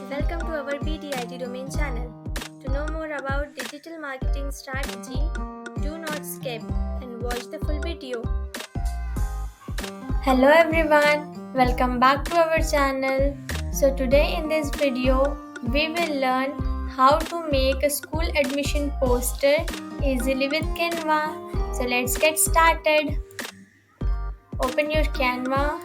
Welcome to our BDIT domain channel. To know more about digital marketing strategy, do not skip and watch the full video. Hello everyone, welcome back to our channel. So today in this video, we will learn how to make a school admission poster easily with Canva. So let's get started. Open your Canva.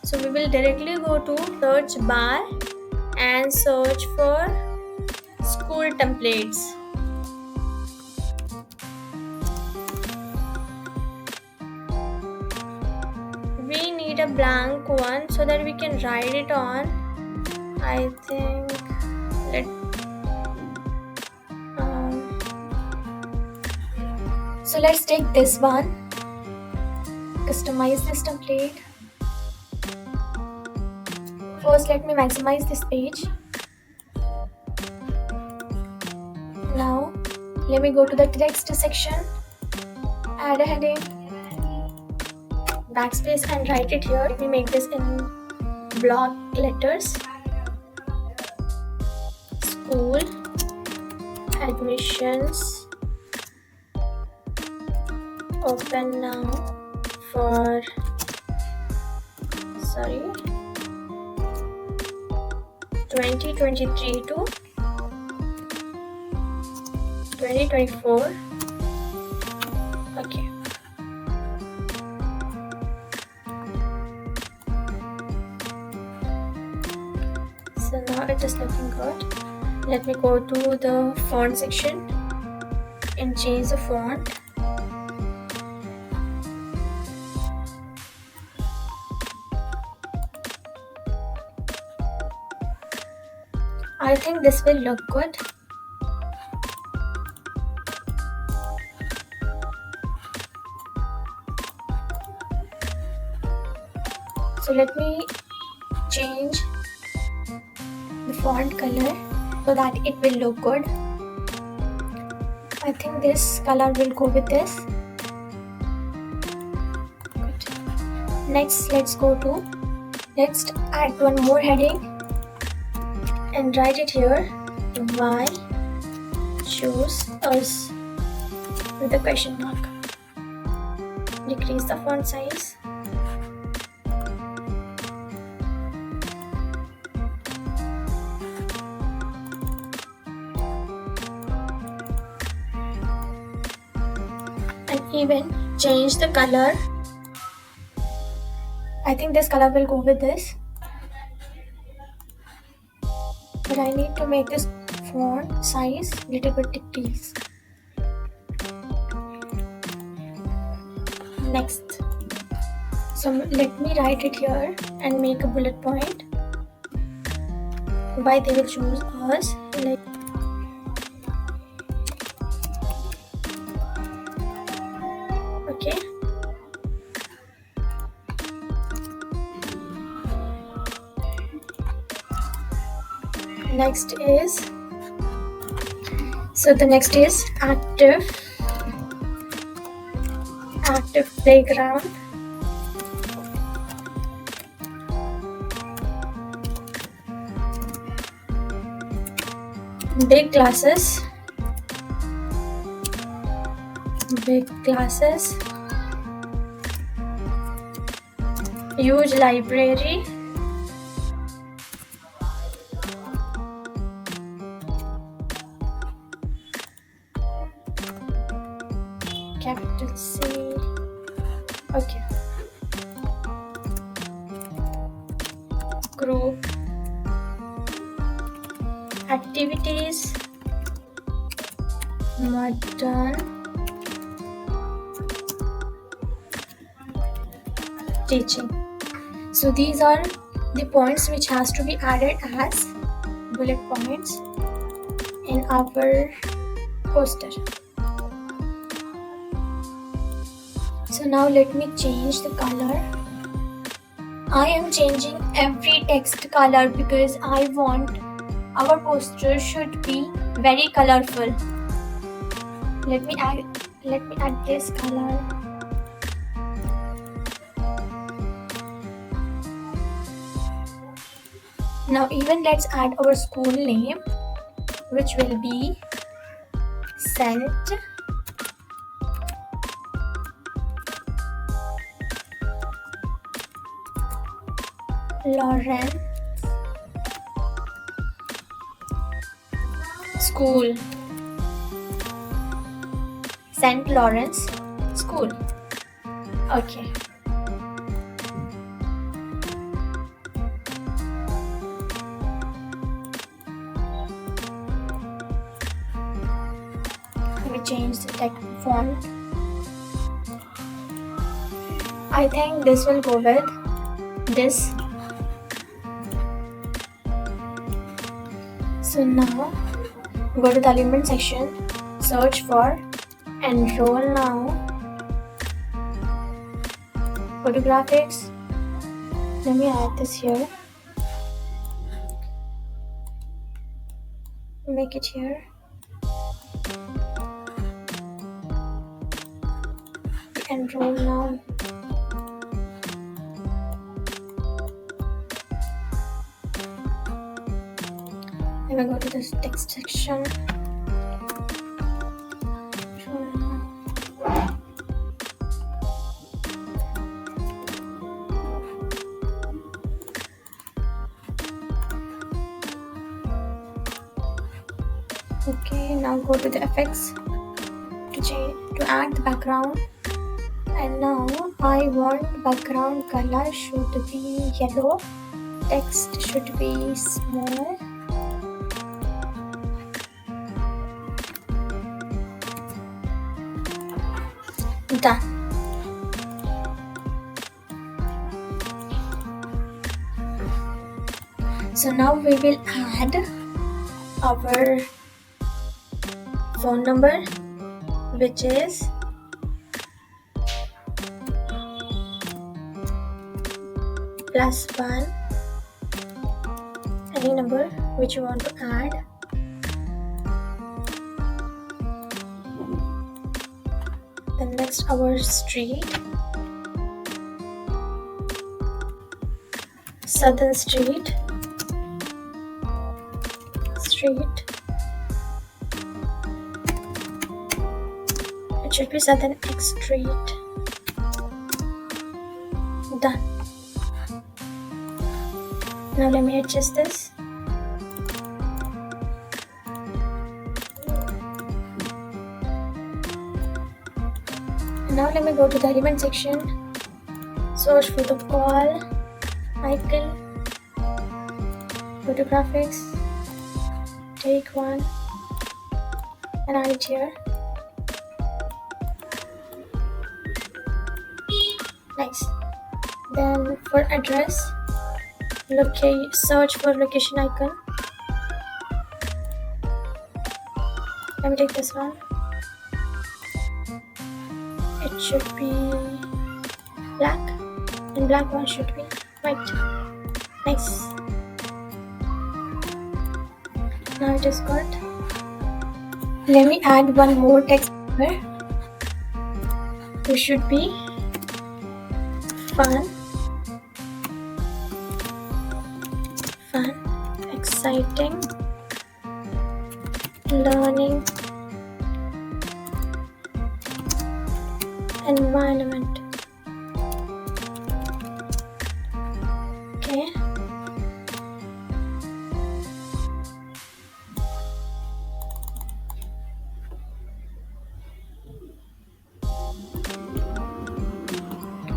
So we will directly go to search bar and search for school templates. We need a blank one so that we can write it on. I think so let's take this one. Customize this template. First, let me maximize this page. Now, let me go to the text section, add a heading, backspace and write it here. Let me make this in block letters. School admissions open now for 2023 to 2024. Okay. So now it is looking good. Let me go to the font section and change the font. I think this will look good. So let me change the font color so that it will look good. I think this color will go with this. Good. Next, let's add one more heading and write it here. Why choose us with a question mark. Decrease the font size. And even change the color. I think this color will go with this. But I need to make this font size little bit decrease. Next, so let me write it here and make a bullet point. Why they will choose us. Okay. Next is active playground. Big classes. Huge library. Capital C. Okay. Group activities. Modern teaching. So these are the points which has to be added as bullet points in our poster. So now let me change the color. I am changing every text color because I want our poster should be very colorful. Let me add this color. Now even let's add our school name, which will be St. Lawrence School. St. Lawrence School. Okay. Let me change the text font. I think this will go with this. So now go to the element section, search for enroll now. Go to graphics. Let me add this here. Make it here. Enroll now. Let me go to this text section. Okay, now go to the effects to add the background. And now I want background color should be yellow. Text should be small. Done. So now we will add our phone number, which is +1, any number which you want to add. Then next our street, Southern Street. It should be Southern X Street. Done. Now let me adjust this. Now let me go to the element section, search for the call icon, go to graphics, take one and add it here. Nice. Then for address, search for location icon. Let me take this one. It should be black, and black one should be white. Nice. Now it is good. Let me add one more text here. It should be fun, exciting, learning, environment. Okay.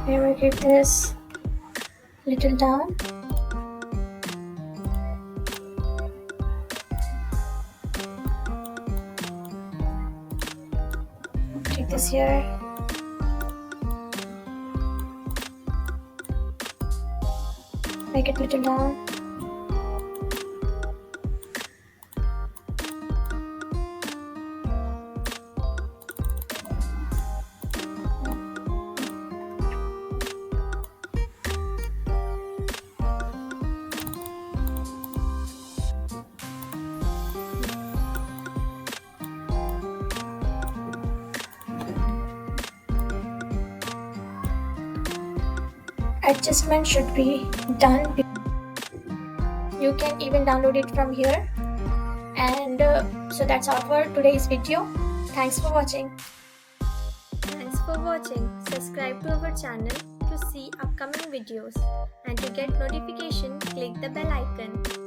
Here we give this little down. Take this here. Make it little down. Adjustment should be done. You can even download it from here. And so that's all for today's video. Thanks for watching. Thanks for watching. Subscribe to our channel to see upcoming videos, and to get notification, click the bell icon.